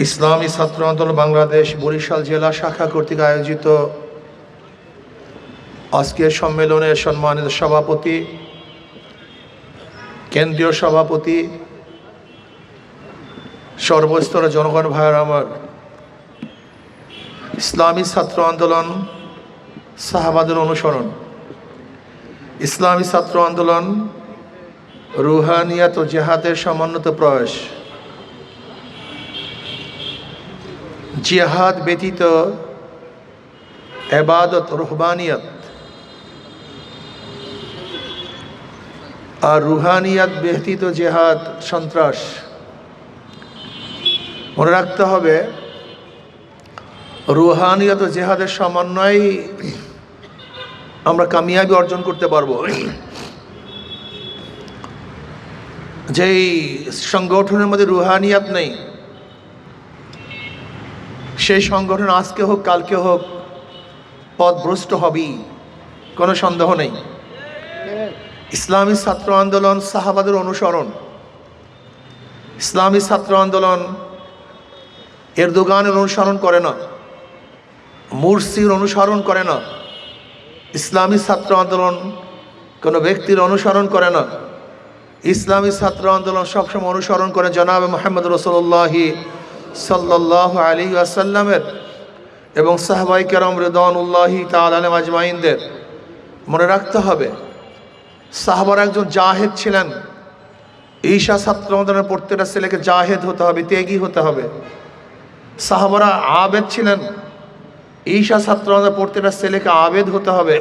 ইসলামী ছাত্র আন্দোলন বাংলাদেশ বরিশাল জেলা শাখা কর্তৃক আয়োজিত আজকের সম্মেলনের সম্মানিত সভাপতি, কেন্দ্রীয় সভাপতি, সর্বস্তরের জনগণ ভাইয়ের আমার, ইসলামী ছাত্র আন্দোলন সাহাবাদের অনুসরণ, ইসলামী ছাত্র আন্দোলন রুহানিয়াত ও জেহাদের সমন্বিত প্রয়াস। জিহাদ ব্যতীত ইবাদত রুহবানিয়াত আর রুহানিয়াত ব্যতীত জেহাদ সন্ত্রাস। মনে রাখতে হবে, রুহানিয়াত ও জেহাদের সমন্বয়ে আমরা কামিয়াবি অর্জন করতে পারবো। যেই সংগঠনের মধ্যে রুহানিয়াত নেই, সেই সংগঠন আজকে হোক কালকে হোক পথভ্রষ্ট হবেই, কোনো সন্দেহ নেই। ইসলামী ছাত্র আন্দোলন সাহাবাদের অনুসরণ। ইসলামী ছাত্র আন্দোলন এরদোগানের অনুসরণ করে না, মুরসির অনুসরণ করে না। ইসলামী ছাত্র আন্দোলন কোনো ব্যক্তির অনুসরণ করে না। ইসলামী ছাত্র আন্দোলন সবসময় অনুসরণ করে জনাবে মুহাম্মদ রাসূলুল্লাহ সাল্লাল্লাহু আলাইহি ওয়াসাল্লামের এবং সাহাবায়ে কেরাম রিদওয়ানুল্লাহি তাআলা আলাইহিম আজমাইনদের। মনে রাখতে হবে, সাহাবারা একজন জাহেদ ছিলেন। ঈশা ছাত্র আন্দোলনের প্রত্যেকটা ছেলেকে জাহেদ হতে হবে, ত্যাগী হতে হবে। সাহাবারা আবেদ ছিলেন। ঈশা ছাত্র আন্দোলনের প্রত্যেকটা ছেলেকে আবেদ হতে হবে।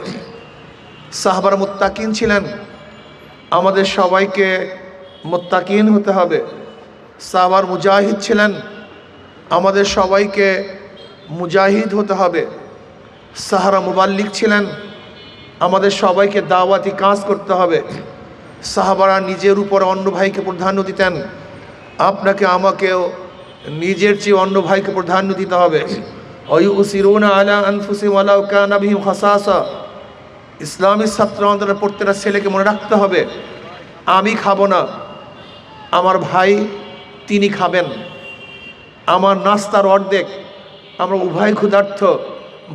সাহাবারা মুত্তাকিন ছিলেন। আমাদের সবাইকে মুত্তাকিন হতে হবে। সাহাবার মুজাহিদ ছিলেন। আমাদের সবাইকে মুজাহিদ হতে হবে। সাহারা মুবাল্লিগ ছিলেন। আমাদের সবাইকে দাওয়াতি কাজ করতে হবে। সাহাবারা নিজের উপর অন্য ভাইকে প্রাধান্য দিতেন। আপনাকে আমাকেও নিজের চেয়ে অন্য ভাইকে প্রাধান্য দিতে হবে। ওয়ুসিরুনা আলা আনফুসিহিম ওয়ালাউ কানা বিহিম খাসাসা। ইসলামী ছাত্র আন্দোলনের প্রত্যেকটা ছেলেকে মনে রাখতে হবে, আমি খাবো না, আমার ভাই তিনি খাবেন। আমার নাস্তার অর্ধেক, আমরা উভয় ক্ষুধার্ত,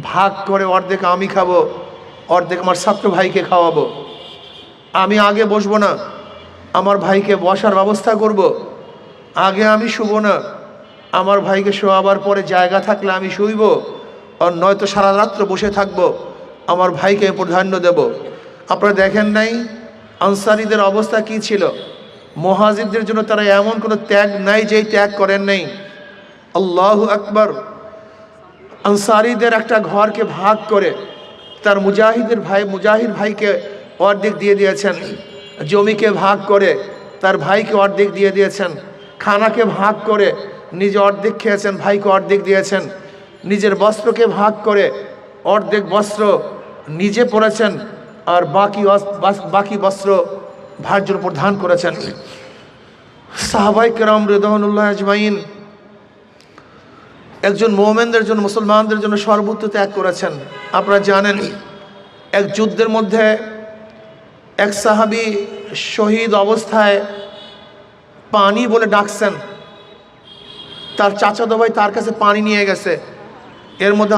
ভাগ করে অর্ধেক আমি খাবো, অর্ধেক আমার ছাত্র ভাইকে খাওয়াবো। আমি আগে বসবো না, আমার ভাইকে বসার ব্যবস্থা করব। আগে আমি শুবো না, আমার ভাইকে শোয়াবার পরে জায়গা থাকলে আমি শুইব, আর নয়তো সারা রাত্র বসে থাকবো, আমার ভাইকে প্রাধান্য দেব। আপনারা দেখেন নাই আনসারীদের অবস্থা কি ছিল? মুহাজিরদের জন্য তারা এমন কোনো ত্যাগ নাই যেই ত্যাগ করেন নাই। আল্লাহু আকবার। আনসারীদের একটা ঘরকে ভাগ করে তার মুজাহিদ ভাইকে অর্ধেক দিয়ে দিয়েছেন। জমিকে ভাগ করে তার ভাইকে অর্ধেক দিয়ে দিয়েছেন। খানাকে ভাগ করে নিজে অর্ধেক খেয়েছেন, ভাইকে অর্ধেক দিয়েছেন। নিজের বস্ত্রকে ভাগ করে অর্ধেক বস্ত্র নিজে পরেছেন, আর বাকি বস্ত্র ভাইয়ের উপর দান করেছেন। সাহাবায়ে কেরাম রিদওয়ানুল্লাহ আজমাইন একজন মুমিনদের জন্য, মুসলমানদের জন্য সর্বোচ্চ ত্যাগ করেছেন। আপনারা জানেন, এক যুদ্ধের মধ্যে এক সাহাবী শহীদ অবস্থায় পানি বলে ডাকছেন। তার চাচাতো ভাই তার কাছে পানি নিয়ে গেছে। এর মধ্যে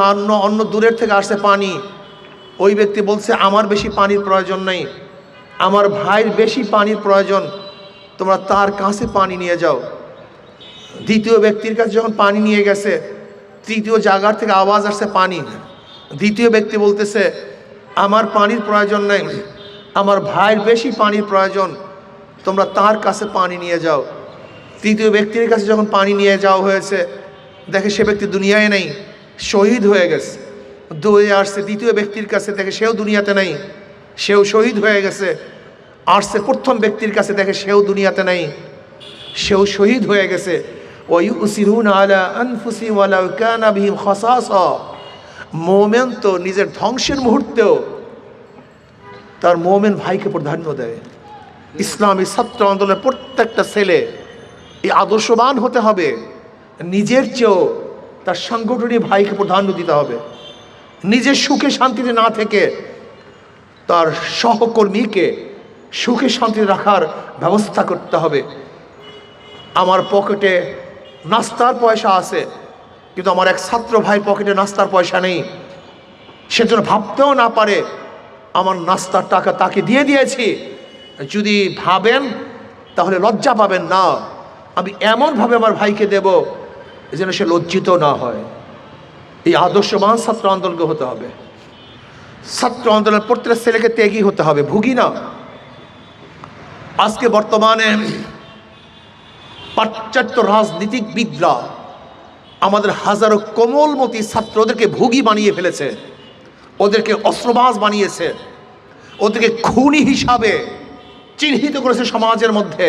অন্য দূরের থেকে আসছে পানি। ওই ব্যক্তি বলছে, আমার বেশি পানির প্রয়োজন নেই, আমার ভাইয়ের বেশি পানির প্রয়োজন, তোমরা তার কাছে পানি নিয়ে যাও। দ্বিতীয় ব্যক্তির কাছে যখন পানি নিয়ে গেছে, তৃতীয় জায়গার থেকে আওয়াজ আসছে পানি। দ্বিতীয় ব্যক্তি বলতেছে, আমার পানির প্রয়োজন নেই, আমার ভাইয়ের বেশি পানির প্রয়োজন, তোমরা তার কাছে পানি নিয়ে যাও। তৃতীয় ব্যক্তির কাছে যখন পানি নিয়ে যাওয়া হয়েছে, দেখে সে ব্যক্তি দুনিয়ায় নেই, শহীদ হয়ে গেছে। দৌড়ে আসছে দ্বিতীয় ব্যক্তির কাছে, দেখে সেও দুনিয়াতে নেই, সেও শহীদ হয়ে গেছে। আসছে প্রথম ব্যক্তির কাছে, দেখে সেও দুনিয়াতে নেই, সেও শহীদ হয়ে গেছে। ওয়ুসিরুনা আলা আনফুসিহিম ওয়ালাউ কানা বিহিম খাসাসা। মুমিন তো নিজের ধ্বংসের মুহূর্তেও তার মুমিন ভাইকে প্রাধান্য দেয়। ইসলামী ছাত্র আন্দোলনের প্রত্যেকটা ছেলে এই আদর্শবান হতে হবে। নিজের চেয়েও তার সাংগঠনিক ভাইকে প্রাধান্য দিতে হবে। নিজের সুখে শান্তিতে না থেকে তার সহকর্মীকে সুখে শান্তিতে রাখার ব্যবস্থা করতে হবে। আমার পকেটে নাস্তার পয়সা আছে, কিন্তু আমার এক ছাত্র ভাই পকেটে নাস্তার পয়সা নেই, সেজন্য ভাবতেও না পারে আমার নাস্তার টাকা তাকে দিয়ে দিয়েছি। যদি ভাবেন তাহলে লজ্জা পাবেন না, আমি এমনভাবে আমার ভাইকে দেব যেন সে লজ্জিত না হয়। এই আদর্শবান ছাত্র আন্দোলনকে হতে হবে। ছাত্র আন্দোলনের প্রত্যেক ছেলেকে ত্যাগী হতে হবে, ভুগি না। আজকে বর্তমানে পাশ্চাত্য রাজনীতিকবিদরা আমাদের হাজারো কোমলমতি ছাত্রদেরকে ভুগি বানিয়ে ফেলেছে, ওদেরকে অস্ত্রবাজ বানিয়েছে, ওদেরকে খুনি হিসাবে চিহ্নিত করেছে সমাজের মধ্যে।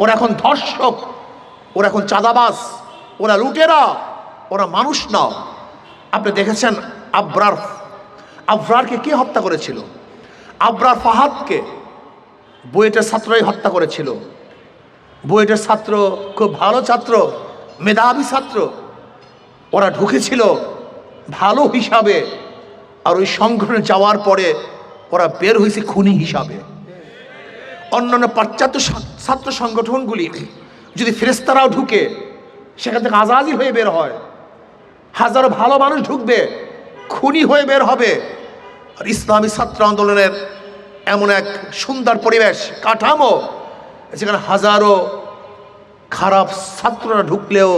ওরা এখন ধর্ষক, ওরা এখন চাঁদাবাজ, ওরা লুটেরা, ওরা মানুষ না। আপনি দেখেছেন আবরারকে কে হত্যা করেছিল? আবরার ফাহাদকে বুয়েটের ছাত্রই হত্যা করেছিল। বুয়েটের ছাত্র খুব ভালো ছাত্র, মেধাবী ছাত্র, ওরা ঢুকেছিল ভালো হিসাবে, আর ওই সংগঠনে যাওয়ার পরে ওরা বের হয়েছে খুনি হিসাবে। অন্যান্য পাশ্চাত্য ছাত্র সংগঠনগুলি যদি ফেরেশতারাও ঢুকে সেখান থেকে আজাদি হয়ে বের হয়, হাজারো ভালো মানুষ ঢুকবে, খুনি হয়ে বের হবে। আর ইসলামী ছাত্র আন্দোলনের এমন এক সুন্দর পরিবেশ কাঠামো, যেখানে হাজারো খারাপ ছাত্ররা ঢুকলেও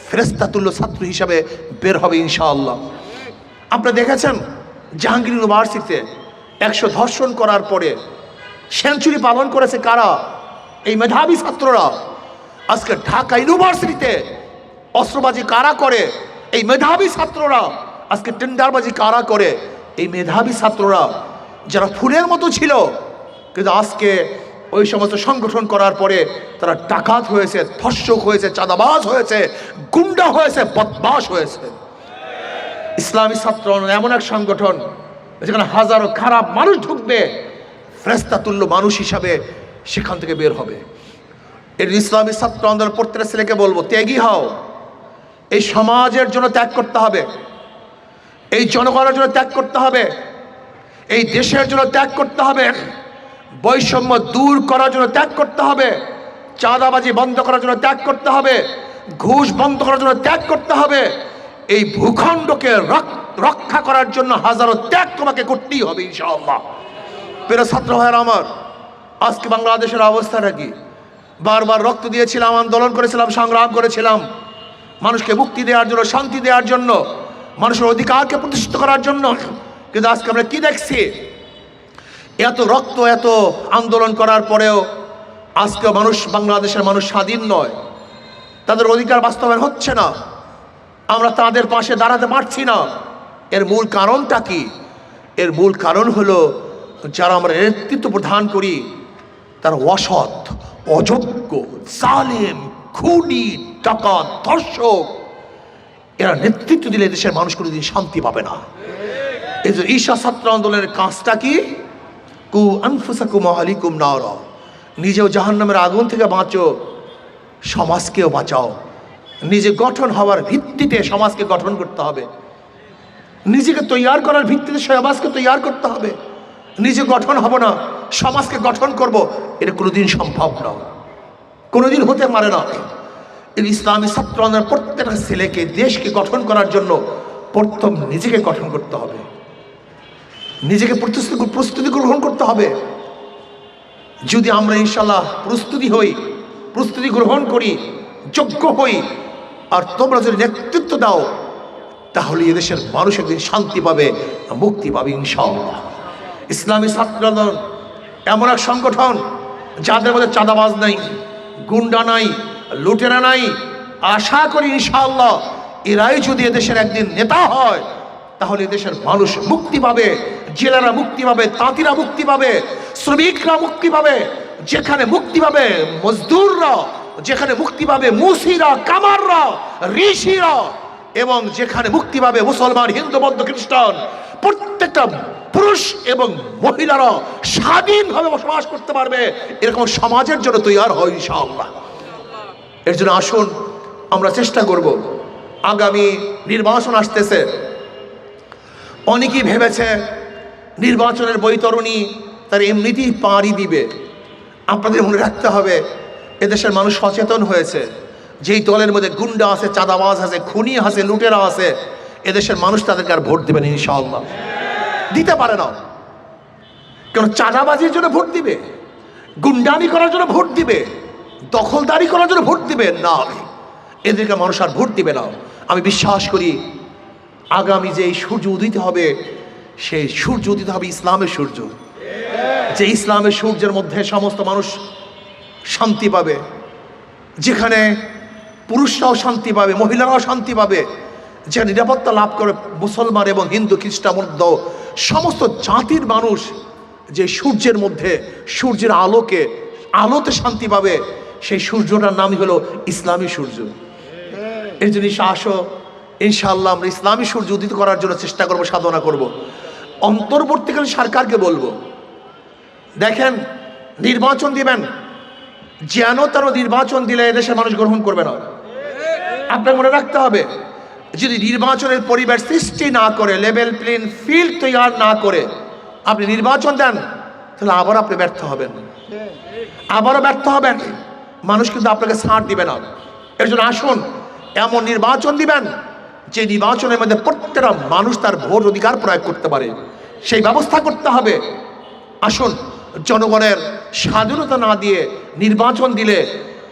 ফেরেশতাতুল্য ছাত্র হিসাবে বের হবে ইনশাআল্লাহ। আপনারা দেখেছেন জাহাঙ্গীর ইউনিভার্সিটিতে 100 ধর্ষণ করার পরে সেঞ্চুরি পালন করেছে কারা? এই মেধাবী ছাত্ররা। আজকে ঢাকা ইউনিভার্সিটিতে অস্ত্রবাজি কারা করে? এই মেধাবী ছাত্ররা। আজকে টেন্ডারবাজি কারা করে? এই মেধাবী ছাত্ররা, যারা ফুলের মতো ছিল, কিন্তু আজকে ওই সমস্ত সংগঠন করার পরে তারা ডাকাত হয়েছে, ধর্ষক হয়েছে, চাঁদাবাজ হয়েছে, গুন্ডা হয়েছে, বদমাশ হয়েছে। ইসলামী ছাত্র এমন এক সংগঠন যেখানে হাজারো খারাপ মানুষ ঢুকবে, ফেরেশতাতুল্য মানুষ হিসাবে সেখান থেকে বের হবে। এর ইসলামী ছাত্র আন্দোলন প্রত্যেক ছেলেকে বলবো, ত্যাগী হও। এই সমাজের জন্য ত্যাগ করতে হবে, এই জনগণের জন্য ত্যাগ করতে হবে, এই দেশের জন্য ত্যাগ করতে হবে, বৈষম্য দূর করার জন্য ত্যাগ করতে হবে, চাঁদাবাজি বন্ধ করার জন্য ত্যাগ করতে হবে, ঘুষ বন্ধ করার জন্য ত্যাগ করতে হবে। এই ভূখণ্ডকে রক্ষা করার জন্য হাজারো ত্যাগ তোমাকে করতেই হবে ইনশাআল্লাহ। প্রিয় ছাত্র ভাইয়েরা আমার, আজকে বাংলাদেশের অবস্থাটা কি? বারবার রক্ত দিয়েছিলাম, আন্দোলন করেছিলাম, সংগ্রাম করেছিলাম মানুষকে মুক্তি দেওয়ার জন্য, শান্তি দেওয়ার জন্য, মানুষের অধিকারকে প্রতিষ্ঠিত করার জন্য। কিন্তু আজকে আমরা কি দেখছি? এত রক্ত, এত আন্দোলন করার পরেও আজকে বাংলাদেশের মানুষ স্বাধীন নয়, তাদের অধিকার বাস্তবায়ন হচ্ছে না, আমরা তাদের পাশে দাঁড়াতে পারছি না। এর মূল কারণটা কি? এর মূল কারণ হলো যারা আমরা নেতৃত্ব প্রদান করি তারা অসৎ, অযোগ্য, জালেম, খুনি, ডাকাত, ধর্ষক। এরা নেতৃত্ব দিলে দেশের মানুষ কোনোদিন শান্তি পাবে না। এই যে ঈশা ছাত্র আন্দোলনের কাজটা কি? কু আনফুসাকুম আহলিকুম নারা, নিজেও জাহান্নামের আগুন থেকে বাঁচো, সমাজকেও বাঁচাও। নিজে গঠন হওয়ার ভিত্তিতে সমাজকে গঠন করতে হবে, নিজেকে তৈয়ার করার ভিত্তিতে সমাজকে তৈয়ার করতে হবে। নিজে গঠন হব না, সমাজকে গঠন করব, এটা কোনোদিন সম্ভব না, কোনোদিন হতে পারে না। এই ইসলামী ছাত্র আন্দোলনের প্রত্যেকটা ছেলেকে, দেশকে গঠন করার জন্য প্রথম নিজেকে গঠন করতে হবে, নিজেকে প্রস্তুতি গ্রহণ করতে হবে। যদি আমরা ইনশাল্লাহ প্রস্তুতি গ্রহণ করি, যোগ্য হই, আর তোমরা যদি নেতৃত্ব দাও, তাহলে এদেশের মানুষ একদিন শান্তি পাবে, মুক্তি পাবে ইনশাআল্লাহ। ইসলামী ছাত্র আন্দোলন এমন এক সংগঠন যাদের মধ্যে চাঁদাবাজ নাই, গুন্ডা নাই, লুটেরা নাই। আশা করি ইনশাআল্লাহ এরাই যদি এদেশের একদিন নেতা হয়, তাহলে এদেশের মানুষ মুক্তি পাবে, জেলেরা মুক্তি পাবে, তাঁতিরা মুক্তি পাবে, শ্রমিকরা মুক্তি পাবে, যেখানে মুক্তি পাবে মজদুররা, যেখানে মুক্তি পাবে মুসিরা, কামাররা, ঋষিরা, এবং যেখানে মুক্তি পাবে মুসলমান, হিন্দু, বৌদ্ধ, খ্রিস্টান, প্রত্যেকটা পুরুষ এবং মহিলারা স্বাধীনভাবে বসবাস করতে পারবে। এরকম সমাজের জন্য তৈরি হয় ইনশাআল্লাহ। এর জন্য আসুন আমরা চেষ্টা করব। আগামী নির্বাচন আসতেছে, অনেকেই ভেবেছে নির্বাচনের বৈতরণী তার এমনিতেই পাড়ি দিবে। আপনাদের মনে রাখতে হবে এদেশের মানুষ সচেতন হয়েছে, যেই দলের মধ্যে গুন্ডা আছে, চাঁদাবাজ আছে, খুনি আছে, লুটেরা আছে, এদেশের মানুষ তাদেরকে আর ভোট দেবেন ইনশাআল্লাহ। দিতে পারে না, কেন? চাঁদাবাজির জন্য ভোট দিবে, গুন্ডামি করার জন্য ভোট দিবে, দখলদারি করার জন্য ভোট দিবে না, এদেরকে মানুষ আর ভোট দিবে না। আমি বিশ্বাস করি আগামী যে সূর্য উদিত হবে, সেই সূর্য উদিত হবে ইসলামের সূর্য, যে ইসলামের সূর্যের মধ্যে সমস্ত মানুষ শান্তি পাবে, যেখানে পুরুষরাও শান্তি পাবে, মহিলারাও শান্তি পাবে, যেখানে নিরাপত্তা লাভ করে মুসলমান এবং হিন্দু খ্রিস্টান মধ্য সমস্ত জাতির মানুষ, যে সূর্যের মধ্যে সূর্যের আলোতে শান্তি পাবে, সেই সূর্যটার নামই হলো ইসলামী সূর্য। এর জন্য আসো ইনশাআল্লাহ আমরা ইসলামী সূর্য উদিত করার জন্য চেষ্টা করব, সাধনা করব। অন্তর্বর্তীকালীন সরকারকে বলবো, দেখেন নির্বাচন দিবেন, যেন তেন নির্বাচন দিলে এদেশের মানুষ গ্রহণ করবে না। আপনাকে মনে রাখতে হবে, যদি নির্বাচনের পরিবেশ সৃষ্টি না করে, লেভেল প্লেইং ফিল্ড তৈরি না করে আপনি নির্বাচন দেন, তাহলে আবার আপনি ব্যর্থ হবেন, আবারও ব্যর্থ হবেন। মানুষ কিন্তু আপনাকে ছাড় দিবে না। এর জন্য আসুন এমন নির্বাচন দিবেন যে নির্বাচনের মধ্যে প্রত্যেকটা মানুষ তার ভোট অধিকার প্রয়োগ করতে পারে, সেই ব্যবস্থা করতে হবে। আসুন, জনগণের স্বাধীনতা না দিয়ে নির্বাচন দিলে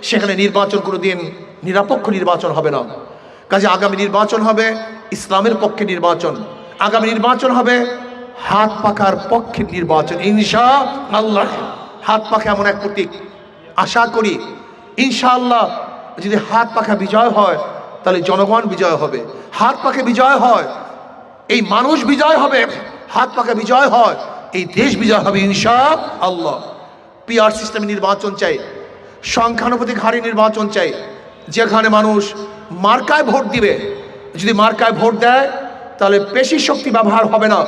সেখানে নির্বাচন কোনোদিন নিরপেক্ষ নির্বাচন হবে না। কাজে আগামী নির্বাচন হবে ইসলামের পক্ষে নির্বাচন, আগামী নির্বাচন হবে হাত পাখার পক্ষে নির্বাচন ইনশাআল্লাহ। হাত পাখা এমন এক প্রতীক, আশা করি ইনশাআল্লাহ যদি হাত পাখা বিজয় হয় তাহলে জনগণ বিজয় হবে, হাত পাখা বিজয় হয় এই মানুষ বিজয় হবে, হাত পাখা বিজয় হয় এই দেশ বিজয় হবে ইনশাআল্লাহ। পিআর সিস্টেমে নির্বাচন চাই, সংখ্যানুপাতিক হারে নির্বাচন চাই, যেখানে মানুষ মার্কায় ভোট দিবে। যদি মার্কায় ভোট দেয় তাহলে পেশি শক্তি ব্যবহার হবে না,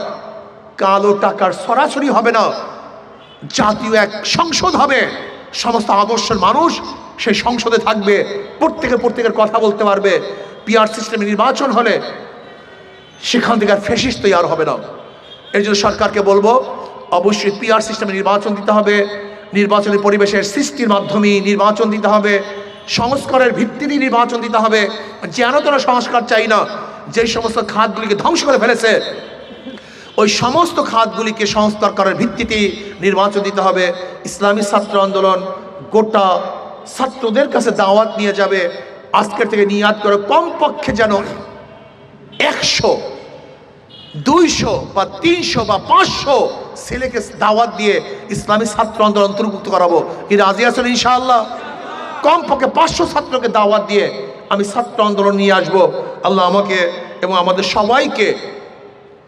কালো টাকার সরাসরি হবে না, জাতীয় এক সংসদ হবে, সমস্ত আদর্শের মানুষ সেই সংসদে থাকবে, প্রত্যেকের কথা বলতে পারবে। পিআর সিস্টেমে নির্বাচন হলে সেখান থেকে আর ফ্যাসিস্ট তৈরি হবে না। এর জন্য সরকারকে বলবো অবশ্যই পিআর সিস্টেমে নির্বাচন দিতে হবে, নির্বাচনের পরিবেশের সৃষ্টির মাধ্যমে নির্বাচন দিতে হবে, সংস্কারের ভিত্তিতে নির্বাচন দিতে হবে। যেন তেন সংস্কার চাই না, যে সমস্ত খাতগুলিকে ধ্বংস করে ফেলেছে ওই সমস্ত খাতগুলিকে সংস্কার করার ভিত্তিতে নির্বাচন দিতে হবে। ইসলামী ছাত্র আন্দোলন গোটা ছাত্রদের কাছে দাওয়াত নিয়ে যাবে, আজকের থেকে নিয়াত করে কমপক্ষে যেন 100, 200 বা 300 বা 500 ছেলেকে দাওয়াত দিয়ে ইসলামী ছাত্র আন্দোলন অন্তর্ভুক্ত করাবো। কি রাজি আছেন ইনশাআল্লাহ? কমপক্ষে 500 ছাত্রকে দাওয়াত দিয়ে আমি ছাত্র আন্দোলন নিয়ে আসবো। আল্লাহ আমাকে এবং আমাদের সবাইকে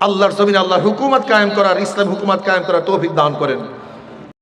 আল্লাহর জমিনে আল্লাহর হুকুমত কায়েম করার, ইসলাম হুকুমত কায়েম করার তৌফিক দান করেন।